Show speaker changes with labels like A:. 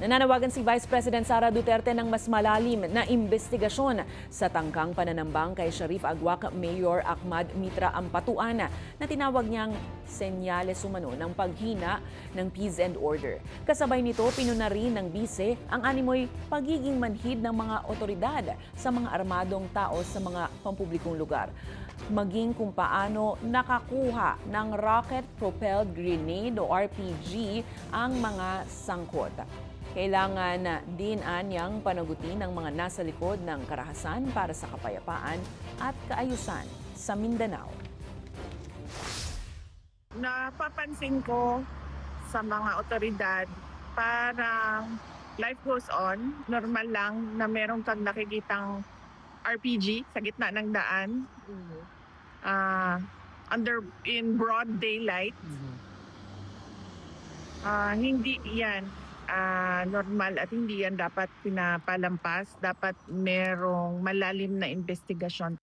A: Nananawagan si Vice President Sara Duterte ng mas malalim na investigasyon sa tangkang pananambang kay Sharif Agwak Mayor Ahmad Mitra Ampatuan na tinawag niyang senyales umano ng paghina ng peace and order. Kasabay nito, pinuna rin ng bise ang animoy pagiging manhid ng mga otoridad sa mga armadong tao sa mga pampublikong lugar. Maging kung paano nakakuha ng rocket-propelled grenade o RPG ang mga sangkot. Kailangan din anyang panagutin ng mga nasa likod ng karahasan para sa kapayapaan at kaayusan sa Mindanao.
B: Napapansin ko sa mga otoridad, parang life goes on. Normal lang na meron kang nakikitang RPG sa gitna ng daan. In broad daylight. Hindi yan normal at hindi yan dapat pinapalampas. Dapat merong malalim na investigasyon.